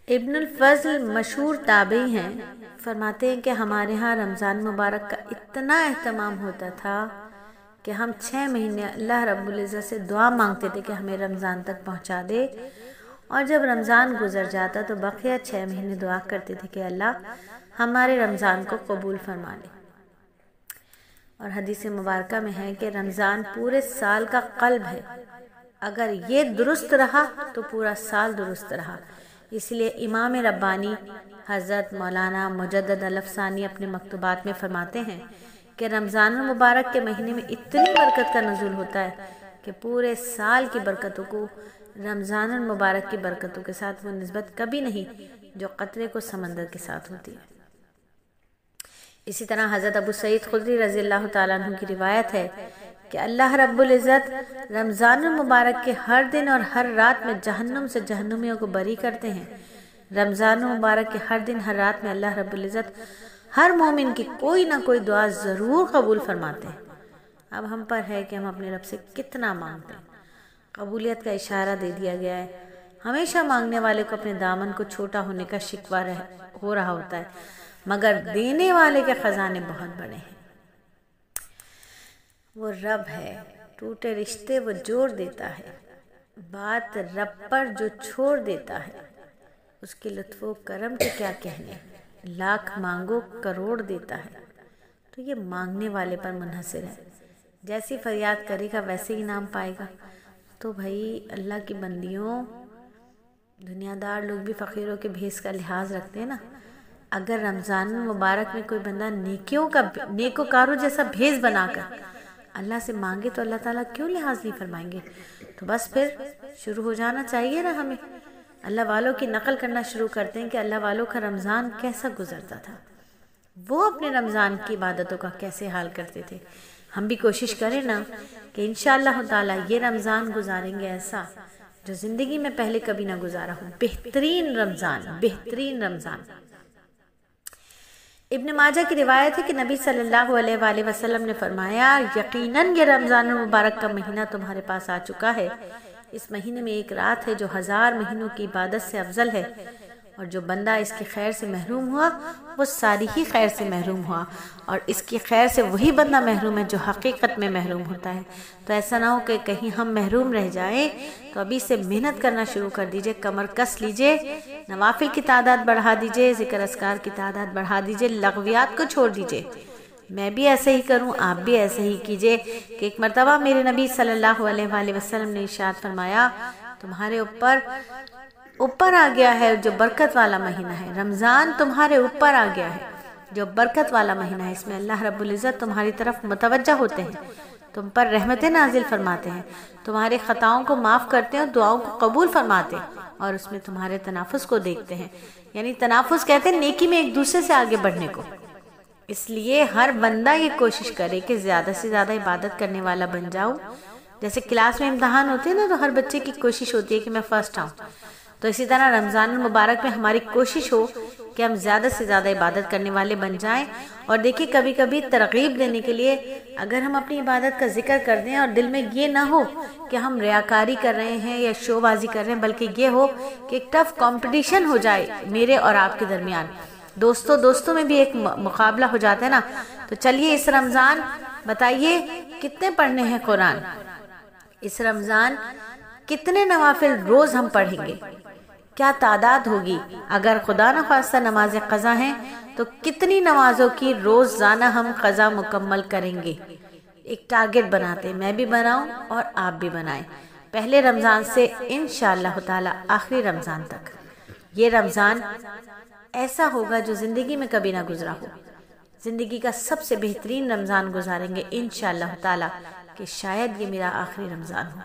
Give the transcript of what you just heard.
ابن الفضل مشہور تابعی ہیں، فرماتے ہیں کہ ہمارے ہاں رمضان مبارک کا اتنا اہتمام ہوتا تھا کہ ہم 6 مہینے اللہ رب العزت سے دعا مانگتے تھے کہ ہمیں رمضان تک پہنچا دے، اور جب رمضان گزر جاتا تو بقیہ 6 مہینے دعا کرتے تھے کہ اللہ ہمارے رمضان کو قبول فرما لے۔ اور حدیث مبارکہ میں ہے کہ رمضان پورے سال کا قلب ہے، اگر یہ درست رہا تو پورا سال درست رہا۔ اس لیے امام ربانی حضرت مولانا مجدد الافسانی اپنے مکتوبات میں فرماتے ہیں کہ رمضان المبارک کے مہینے میں اتنی برکت کا نزول ہوتا ہے کہ پورے سال کی برکتوں کو رمضان المبارک کی برکتوں کے ساتھ وہ نسبت کبھی نہیں جو قطرے کو سمندر کے ساتھ ہوتی ہے۔ اسی طرح حضرت ابو سعید خدری رضی اللہ تعالیٰ عنہ کی روایت ہے کہ اللہ رب العزت رمضان المبارک کے ہر دن اور ہر رات میں جہنم سے جہنمیوں کو بری کرتے ہیں۔ رمضان المبارک کے ہر دن ہر رات میں اللہ رب العزت ہر مومن کی کوئی نہ کوئی دعا ضرور قبول فرماتے ہیں۔ اب ہم پر ہے کہ ہم اپنے رب سے کتنا مانگتے ہیں۔ قبولیت کا اشارہ دے دیا گیا ہے۔ ہمیشہ مانگنے والے کو اپنے دامن کو چھوٹا ہونے کا شکوہ ہو رہا ہوتا ہے، مگر دینے والے کے خزانے بہت بڑے ہیں۔ وہ رب ہے، ٹوٹے رشتے وہ جوڑ دیتا ہے، بات رب پر جو چھوڑ دیتا ہے، اس کے لطف و کرم کے کیا کہنے، لاکھ مانگو کروڑ دیتا ہے۔ تو یہ مانگنے والے پر منحصر ہے، جیسی فریاد کرے گا ویسے ہی انعام پائے گا۔ تو بھائی اللہ کی بندیوں، دنیا دار لوگ بھی فقیروں کے بھیس کا لحاظ رکھتے ہیں نا۔ اگر رمضان مبارک میں کوئی بندہ نیکوکاروں جیسا بھیس بنا کر اللہ سے مانگے تو اللہ تعالیٰ کیوں لحاظ نہیں فرمائیں گے؟ تو بس پھر شروع ہو جانا چاہیے نا ہمیں۔ اللہ والوں کی نقل کرنا شروع کرتے ہیں کہ اللہ والوں کا رمضان کیسا گزرتا تھا، وہ اپنے رمضان کی عبادتوں کا کیسے حال کرتے تھے۔ ہم بھی کوشش کریں نا کہ انشاءاللہ تعالیٰ یہ رمضان گزاریں گے ایسا جو زندگی میں پہلے کبھی نہ گزارا ہو، بہترین رمضان، بہترین رمضان۔ ابن ماجہ کی روایت ہے کہ نبی صلی اللہ علیہ وآلہ وسلم نے فرمایا، یقیناً یہ رمضان المبارک کا مہینہ تمہارے پاس آ چکا ہے۔ اس مہینے میں ایک رات ہے جو 1000 مہینوں کی عبادت سے افضل ہے، اور جو بندہ اس کی خیر سے محروم ہوا وہ ساری ہی خیر سے محروم ہوا، اور اس کی خیر سے وہی بندہ محروم ہے جو حقیقت میں محروم ہوتا ہے۔ تو ایسا نہ ہو کہ کہیں ہم محروم رہ جائیں، تو ابھی سے محنت کرنا شروع کر دیجئے، کمر کس لیجئے، نوافل کی تعداد بڑھا دیجئے، ذکر اذکار کی تعداد بڑھا دیجئے، لغویات کو چھوڑ دیجئے۔ میں بھی ایسے ہی کروں، آپ بھی ایسے ہی کیجئے کہ ایک مرتبہ میرے نبی صلی اللہ علیہ وآلہ وسلم نے ارشاد فرمایا، تمہارے اوپر آ گیا ہے جو برکت والا مہینہ ہے، رمضان تمہارے اوپر آ گیا ہے جو برکت والا مہینہ ہے، اس میں اللہ رب العزت تمہاری طرف متوجہ ہوتے ہیں، تم پر رحمتیں نازل فرماتے ہیں، تمہارے خطاؤں کو معاف کرتے ہیں اور دعاؤں کو قبول فرماتے ہیں، اور اس میں تمہارے تنافس کو دیکھتے ہیں۔ یعنی تنافس کہتے ہیں نیکی میں ایک دوسرے سے آگے بڑھنے کو۔ اس لیے ہر بندہ یہ کوشش کرے کہ زیادہ سے زیادہ عبادت کرنے والا بن جاؤ۔ جیسے کلاس میں امتحان ہوتے ہیں نا، تو ہر بچے کی کوشش ہوتی ہے کہ میں فرسٹ آؤں، تو اسی طرح رمضان المبارک میں ہماری کوشش ہو کہ ہم زیادہ سے زیادہ عبادت کرنے والے بن جائیں۔ اور دیکھیں کبھی کبھی ترغیب دینے کے لیے اگر ہم اپنی عبادت کا ذکر کر دیں اور دل میں یہ نہ ہو کہ ہم ریاکاری کر رہے ہیں یا شو بازی کر رہے ہیں، بلکہ یہ ہو کہ ایک ٹف کمپٹیشن ہو جائے میرے اور آپ کے درمیان، دوستوں میں بھی ایک مقابلہ ہو جاتا ہے نا۔ تو چلیے اس رمضان بتائیے کتنے پڑھنے ہیں قرآن، اس رمضان کتنے نوافل روز ہم پڑھیں گے، کیا تعداد ہوگی، اگر خدا نہ خواستہ نماز قضا ہیں تو کتنی نمازوں کی روزانہ ہم قضا مکمل کریں گے۔ ایک ٹارگٹ بناتے، میں بھی بناؤں اور آپ بھی بنائیں، پہلے رمضان سے انشاءاللہ تعالی آخری رمضان تک۔ یہ رمضان ایسا ہوگا جو زندگی میں کبھی نہ گزرا ہو، زندگی کا سب سے بہترین رمضان گزاریں گے انشاءاللہ تعالی، کہ شاید یہ میرا آخری رمضان ہو۔